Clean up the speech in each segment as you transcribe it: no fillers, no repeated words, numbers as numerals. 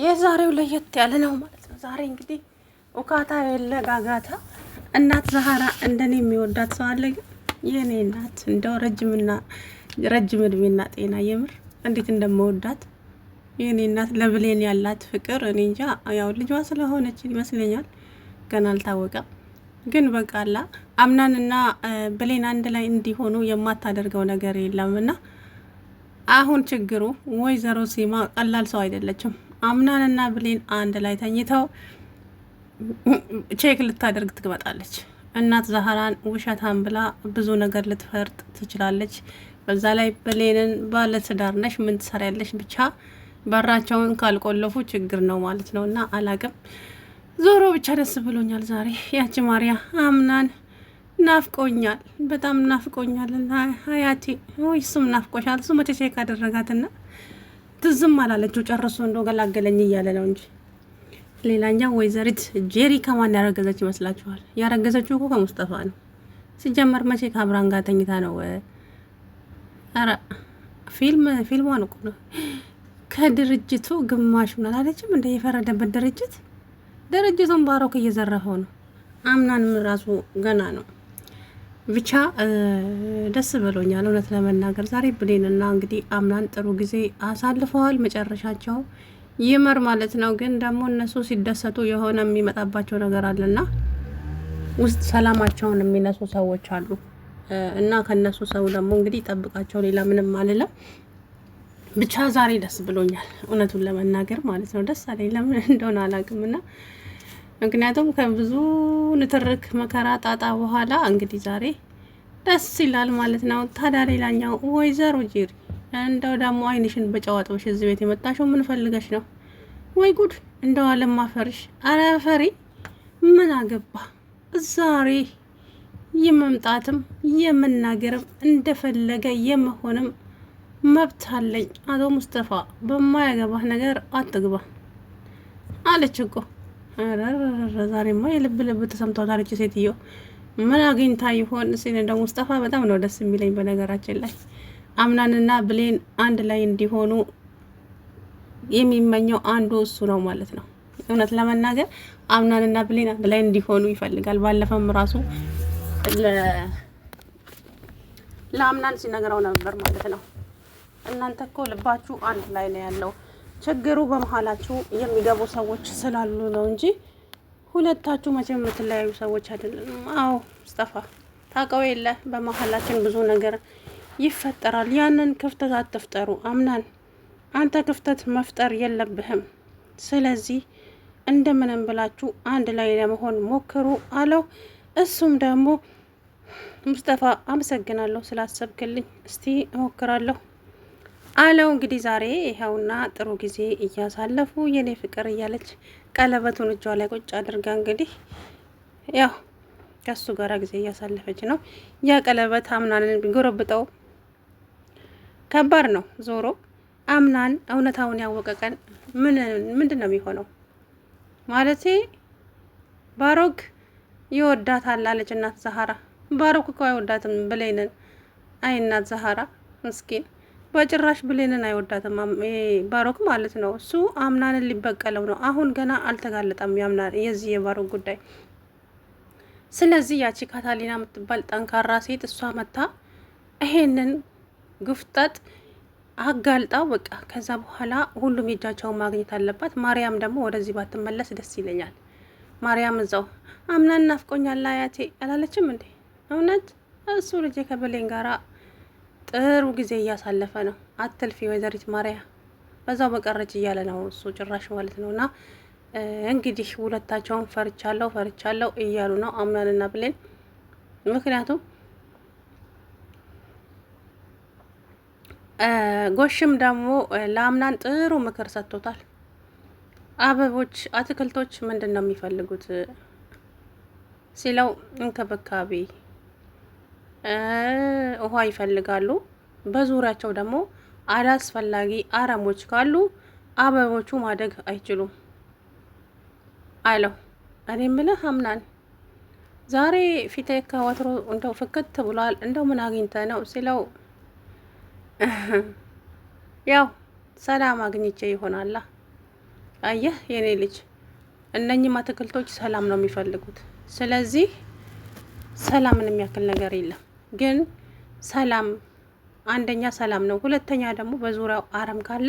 የዛሬው ለየት ያለ ነው ማለት ነው። ዛሬ እንግዲህ ኡካታ የለ ጋጋታ። እናት ዛህራ እንደኔ የሚወዳት ሰው አለ? ግን የኔ እናት እንደው ረጅም እድሜና ጤና የምር እንዴት እንደምወዳት የኔ እናት ለብሌን ያላት ፍቅር እኔ እንጃ። ያው ልጇ ስለሆነች ይመስለኛል፣ ገና አልታወቀም። ግን በቃላ አምናንና ብሌን አንድ ላይ እንዲሆኑ የማታደርገው ነገር የለምና አሁን ችግሩ ወይዘሮ ሲማ ቀላል ሰው አይደለችም። አምናንና ብሌን አንድ ላይ ተኝተው ቼክ ልታደርግ ትመጣለች። እናት ዛህራን ውሸታም ብላ ብዙ ነገር ልትፈርጥ ትችላለች። በዛ ላይ ብሌንን ባለትዳር ነሽ ምን ትሰሪያለሽ? ብቻ በራቸውን ካልቆለፉ ችግር ነው ማለት ነው። እና አላቅም ዞሮ ብቻ ደስ ብሎኛል ዛሬ። ያቺ ማርያ አምናን ናፍቆኛል፣ በጣም ናፍቆኛል። ሀያቴ ወይ እሱም ናፍቆሻል። እሱ መቼ ቼክ አደረጋትና ትዝም አላለችው ጨርሶ እንደው ገላገለኝ እያለ ነው እንጂ። ሌላኛው ወይዘሪት ጄሪ ከማን ያረገዘች ይመስላችኋል? ያረገዘችው እኮ ከሙስጠፋ ነው። ሲጀመር መቼ ከአብራን ጋር ተኝታ ነው? አረ ፊልሟን እኮ ነው ከድርጅቱ ግማሽ ምን አላለችም እንደ የፈረደበት ድርጅቱን ባሮክ እየዘረፈው ነው። አምናንም ራሱ ገና ነው። ብቻ ደስ ብሎኛል እውነት ለመናገር ዛሬ ብሌንና እንግዲህ አምናን ጥሩ ጊዜ አሳልፈዋል። መጨረሻቸው ይመር ማለት ነው። ግን ደግሞ እነሱ ሲደሰቱ የሆነ የሚመጣባቸው ነገር አለና ውስጥ ሰላማቸውን የሚነሱ ሰዎች አሉ እና ከነሱ ሰው ደግሞ እንግዲህ ጠብቃቸው። ሌላ ምንም አልለም። ብቻ ዛሬ ደስ ብሎኛል እውነቱን ለመናገር ማለት ነው። ደስ አለኝ ለምን እንደሆነ አላውቅምና ምክንያቱም ከብዙ ንትርክ መከራ ጣጣ በኋላ እንግዲህ ዛሬ ደስ ይላል ማለት ነው። ታዲያ ሌላኛው ወይዘሮ ጄሪ እንደው ደግሞ አይንሽን በጨዋታዎች እዚህ ቤት የመጣሽው ምን ፈልገሽ ነው? ወይ ጉድ! እንደው አለማፈርሽ። አረ ፈሪ ምን አገባ ዛሬ የመምጣትም የመናገርም እንደፈለገ የመሆንም መብት አለኝ። አቶ ሙስጠፋ በማያገባህ ነገር አትግባ አለች እኮ። ዛሬማ የልብ ልብ ተሰምቷታል እቺ ሴትዮ። ምን አግኝታ ይሆን ሲል እንደው ሙስጠፋ በጣም ነው ደስ የሚለኝ። በነገራችን ላይ አምናንና ብሌን አንድ ላይ እንዲሆኑ የሚመኘው አንዱ እሱ ነው ማለት ነው። እውነት ለመናገር አምናንና ብሌን አንድ ላይ እንዲሆኑ ይፈልጋል። ባለፈም ራሱ ለአምናን ሲነግረው ነበር ማለት ነው። እናንተ እኮ ልባችሁ አንድ ላይ ነው ያለው፣ ችግሩ በመሀላችሁ የሚገቡ ሰዎች ስላሉ ነው እንጂ ሁለታችሁ መቼም የምትለያዩ ሰዎች አይደለም። አዎ ሙስጠፋ ታውቀው የለ በመሀላችን ብዙ ነገር ይፈጠራል። ያንን ክፍተት አትፍጠሩ። አምናን አንተ ክፍተት መፍጠር የለብህም። ስለዚህ እንደምንም ብላችሁ አንድ ላይ ለመሆን ሞክሩ አለው። እሱም ደግሞ ሙስጠፋ አመሰግናለሁ ስላሰብክልኝ፣ እስቲ እሞክራለሁ አለው። እንግዲህ ዛሬ ይኸውና ጥሩ ጊዜ እያሳለፉ የኔ ፍቅር እያለች ቀለበቱን እጇ ላይ ቁጭ አድርጋ እንግዲህ ያው ከሱ ጋር ጊዜ እያሳለፈች ነው። ያ ቀለበት አምናንን ቢጎረብጠው ከባድ ነው። ዞሮ አምናን እውነታውን ያወቀ ቀን ምንድን ነው የሚሆነው? ማለቴ ባሮክ ይወዳታል አለች እናት ዛህራ። ባሮክ እኮ አይወዳትም ብሌንን። አይ እናት ዛህራ ምስኪን በጭራሽ ብሌንን አይወዳትም ባሮክ ማለት ነው። እሱ አምናንን ሊበቀለው ነው። አሁን ገና አልተጋለጠም የዚህ የባሮክ ጉዳይ። ስለዚህ ያቺ ካታሊና የምትባል ጠንካራ ሴት እሷ መታ ይሄንን ግፍጠት አጋልጣው በቃ ከዛ በኋላ ሁሉም የእጃቸውን ማግኘት አለባት። ማርያም ደግሞ ወደዚህ ባትመለስ ደስ ይለኛል። ማርያም እዛው አምናን ናፍቆኛል አያቴ አላለችም እንዴ? እውነት እሱ ልጄ ከብሌን ጋራ ጥሩ ጊዜ እያሳለፈ ነው። አትልፊ ወይዘሪት ማርያ በዛው በቀረች እያለ ነው እሱ ጭራሽ ማለት ነው። እና እንግዲህ ሁለታቸውን ፈርቻለሁ እያሉ ነው አምናንና ብሌን። ምክንያቱም ጎሽም ደግሞ ለአምናን ጥሩ ምክር ሰጥቶታል። አበቦች፣ አትክልቶች ምንድን ነው የሚፈልጉት ሲለው እንክብካቤ፣ ውሃ ይፈልጋሉ። በዙሪያቸው ደግሞ አላስፈላጊ አረሞች ካሉ አበቦቹ ማደግ አይችሉም አለው። እኔ ምልህ አምናን ዛሬ ፊቴ ከወትሮ እንደው ፍክት ብሏል። እንደው ምን አግኝተ ነው ሲለው ያው ሰላም አግኝቼ ይሆናላ አየህ የኔ ልጅ፣ እነኚህም አትክልቶች ሰላም ነው የሚፈልጉት። ስለዚህ ሰላምን የሚያክል ነገር የለም። ግን ሰላም አንደኛ ሰላም ነው፣ ሁለተኛ ደግሞ በዙሪያው አረም ካለ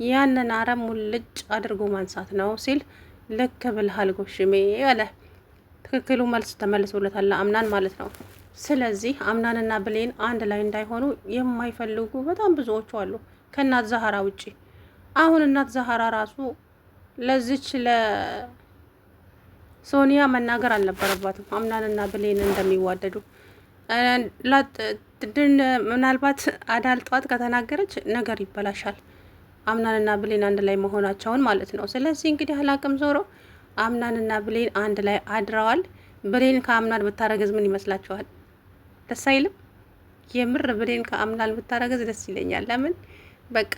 ያንን አረም ሙልጭ አድርጎ ማንሳት ነው ሲል ልክ ብልሃል ጎሽሜ አለ። ትክክሉ መልስ ተመልሶለታል አምናን ማለት ነው። ስለዚህ አምናንና ብሌን አንድ ላይ እንዳይሆኑ የማይፈልጉ በጣም ብዙዎቹ አሉ ከእናት ዛህራ ውጪ። አሁን እናት ዛህራ ራሱ ለዚች ለሶኒያ መናገር አልነበረባትም አምናንና ብሌን እንደሚዋደዱ። ምናልባት አዳል ጠዋት ከተናገረች ነገር ይበላሻል፣ አምናንና ብሌን አንድ ላይ መሆናቸውን ማለት ነው። ስለዚህ እንግዲህ አላቅም ዞሮ አምናንና ብሌን አንድ ላይ አድረዋል። ብሌን ከአምናን ብታረገዝ ምን ይመስላችኋል? ደስ አይልም? የምር ብሌን ከአምናን ብታረገዝ ደስ ይለኛል። ለምን በቃ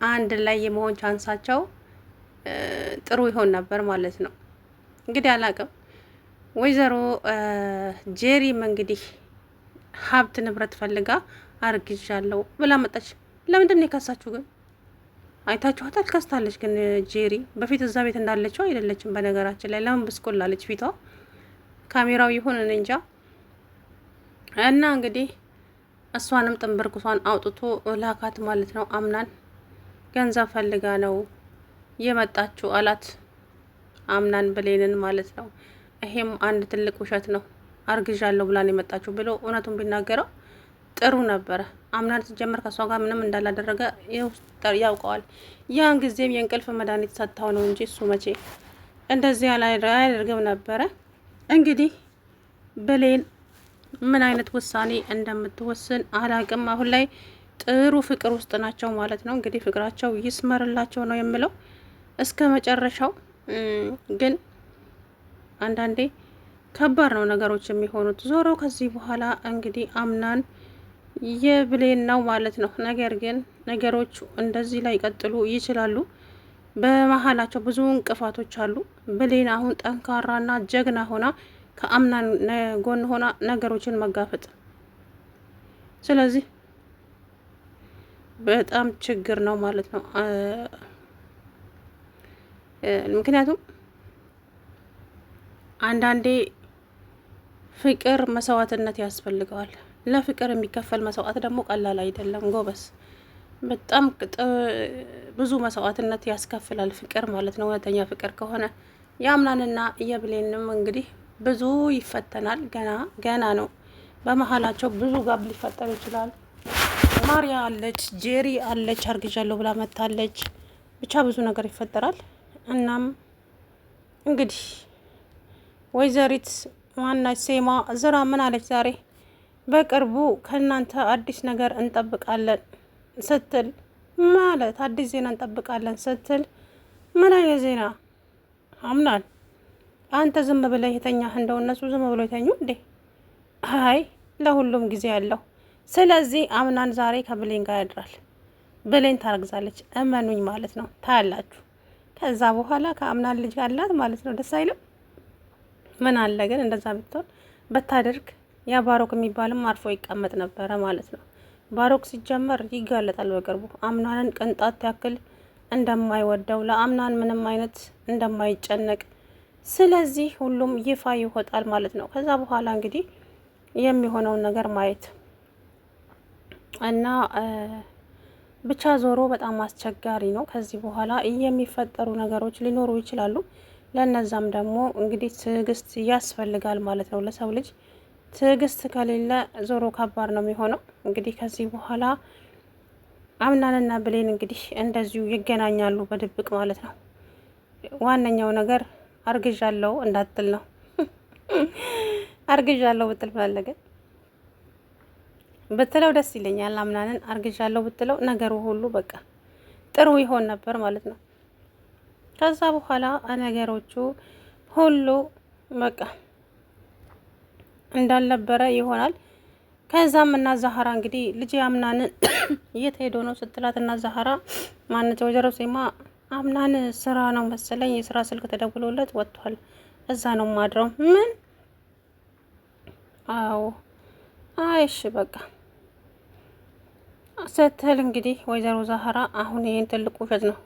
አንድ ላይ የመሆን ቻንሳቸው ጥሩ ይሆን ነበር ማለት ነው። እንግዲህ አላቅም ወይዘሮ ጄሪም እንግዲህ ሀብት ንብረት ፈልጋ አርግዣለሁ ብላ መጣች። ለምንድን ነው የከሳችሁ ግን? አይታችኋታል? ከስታለች። ግን ጄሪ በፊት እዛ ቤት እንዳለችው አይደለችም። በነገራችን ላይ ለምን ብስቆላለች ፊቷ? ካሜራው ይሁን እንጃ። እና እንግዲህ እሷንም ጥንብርኩሷን አውጥቶ ላካት ማለት ነው። አምናን ገንዘብ ፈልጋ ነው የመጣችው አላት። አምናን ብሌንን ማለት ነው። ይሄም አንድ ትልቅ ውሸት ነው። አርግዣለሁ ብላን የመጣችው ብሎ እውነቱን ቢናገረው ጥሩ ነበረ። አምናን ሲጀመር ከሷ ጋር ምንም እንዳላደረገ ያውቀዋል። ያን ጊዜም የእንቅልፍ መድኃኒት ሰጥታው ነው እንጂ እሱ መቼ እንደዚህ አያደርግም ነበረ። እንግዲህ ብሌን ምን አይነት ውሳኔ እንደምትወስን አላቅም። አሁን ላይ ጥሩ ፍቅር ውስጥ ናቸው ማለት ነው። እንግዲህ ፍቅራቸው ይስመርላቸው ነው የምለው እስከ መጨረሻው። ግን አንዳንዴ ከባድ ነው ነገሮች የሚሆኑት። ዞሮ ከዚህ በኋላ እንግዲህ አምናን የብሌን ነው ማለት ነው። ነገር ግን ነገሮች እንደዚህ ላይ ቀጥሉ ይችላሉ። በመሀላቸው ብዙ እንቅፋቶች አሉ። ብሌን አሁን ጠንካራና ጀግና ሆና ከአምናን ጎን ሆና ነገሮችን መጋፈጥ፣ ስለዚህ በጣም ችግር ነው ማለት ነው። ምክንያቱም አንዳንዴ ፍቅር መስዋዕትነት ያስፈልገዋል። ለፍቅር የሚከፈል መስዋዕት ደግሞ ቀላል አይደለም ጎበስ። በጣም ብዙ መስዋዕትነት ያስከፍላል ፍቅር ማለት ነው። እውነተኛ ፍቅር ከሆነ የአምናንና የብሌንም እንግዲህ ብዙ ይፈተናል። ገና ነው። በመሀላቸው ብዙ ጋብ ሊፈጠር ይችላል። ማሪያ አለች፣ ጄሪ አለች፣ አርግዣለሁ ብላ መታለች። ብቻ ብዙ ነገር ይፈጠራል። እናም እንግዲህ ወይዘሪት ማናች ሴማ ዝራ ምን አለች ዛሬ? በቅርቡ ከእናንተ አዲስ ነገር እንጠብቃለን ስትል ማለት አዲስ ዜና እንጠብቃለን ስትል ምን አይነት ዜና? አምናን አንተ ዝም ብለህ የተኛህ እንደው እነሱ ዝም ብሎ የተኙ እንዴ? አይ ለሁሉም ጊዜ ያለው። ስለዚህ አምናን ዛሬ ከብሌን ጋር ያድራል። ብሌን ታረግዛለች፣ እመኑኝ ማለት ነው። ታያላችሁ። ከዛ በኋላ ከአምናን ልጅ አላት ማለት ነው። ደስ አይልም? ምን አለ ግን እንደዛ ብትሆን በታደርግ። ያ ባሮክ የሚባልም አርፎ ይቀመጥ ነበረ ማለት ነው። ባሮክ ሲጀመር ይጋለጣል በቅርቡ። አምናንን ቅንጣት ያክል እንደማይወደው፣ ለአምናን ምንም አይነት እንደማይጨነቅ፣ ስለዚህ ሁሉም ይፋ ይወጣል ማለት ነው። ከዛ በኋላ እንግዲህ የሚሆነውን ነገር ማየት እና ብቻ ዞሮ በጣም አስቸጋሪ ነው። ከዚህ በኋላ የሚፈጠሩ ነገሮች ሊኖሩ ይችላሉ። ለነዛም ደግሞ እንግዲህ ትዕግስት ያስፈልጋል ማለት ነው። ለሰው ልጅ ትዕግስት ከሌለ ዞሮ ከባድ ነው የሚሆነው። እንግዲህ ከዚህ በኋላ አምናንና ብሌን እንግዲህ እንደዚሁ ይገናኛሉ በድብቅ ማለት ነው። ዋነኛው ነገር አርግዣለሁ እንዳትል ነው። አርግዣለሁ ብትል ፈለገ ብትለው ደስ ይለኛል። አምናንን አርግዣለሁ ብትለው ነገሩ ሁሉ በቃ ጥሩ ይሆን ነበር ማለት ነው። ከዛ በኋላ ነገሮቹ ሁሉ በቃ እንዳልነበረ ይሆናል። ከዛም እና ዛህራ እንግዲህ ልጅ አምናንን የት ሄዶ ነው ስትላት እና ዛህራ ማነች ወይዘሮ ሴማ አምናን ስራ ነው መሰለኝ የስራ ስልክ ተደውሎለት ወጥቷል፣ እዛ ነው ማድረው። ምን? አዎ አይሽ በቃ ስትል እንግዲህ ወይዘሮ ዛህራ አሁን ይሄን ትልቅ ውሸት ነው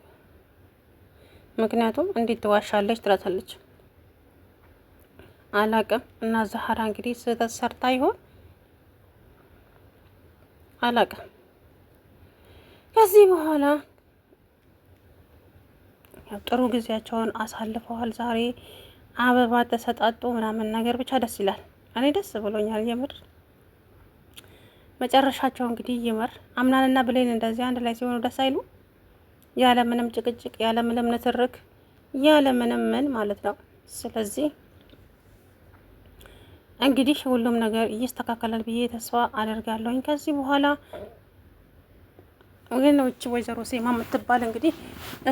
ምክንያቱም እንዴት ትዋሻለች ትላታለች። አላቅም እና ዛህራ እንግዲህ ስህተት ሰርታ ይሆን አላቅም። ከዚህ በኋላ ጥሩ ጊዜያቸውን አሳልፈዋል። ዛሬ አበባ ተሰጣጡ ምናምን ነገር ብቻ ደስ ይላል። እኔ ደስ ብሎኛል የምር መጨረሻቸው እንግዲህ ይመር። አምናንና ብሌን እንደዚህ አንድ ላይ ሲሆኑ ደስ አይሉ? ያለ ምንም ጭቅጭቅ፣ ያለ ምንም ንትርክ፣ ያለ ምንም ምን ማለት ነው። ስለዚህ እንግዲህ ሁሉም ነገር ይስተካከላል ብዬ ተስፋ አደርጋለሁኝ። ከዚህ በኋላ ግን ውጭ ወይዘሮ ሴማ የምትባል እንግዲህ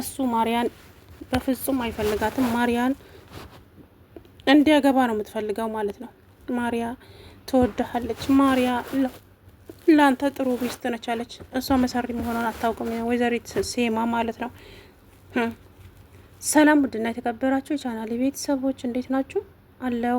እሱ ማርያን በፍጹም አይፈልጋትም። ማርያን እንዲያገባ ነው የምትፈልገው ማለት ነው። ማርያ ትወድሃለች። ማርያ ለአንተ ጥሩ ሚስት ነች አለች። እሷ መሰሪ መሆኗን አታውቅም ወይዘሪት ሴማ ማለት ነው። ሰላም ውድና የተከበራችሁ የቻናሌ ቤተሰቦች እንዴት ናችሁ? አለሁ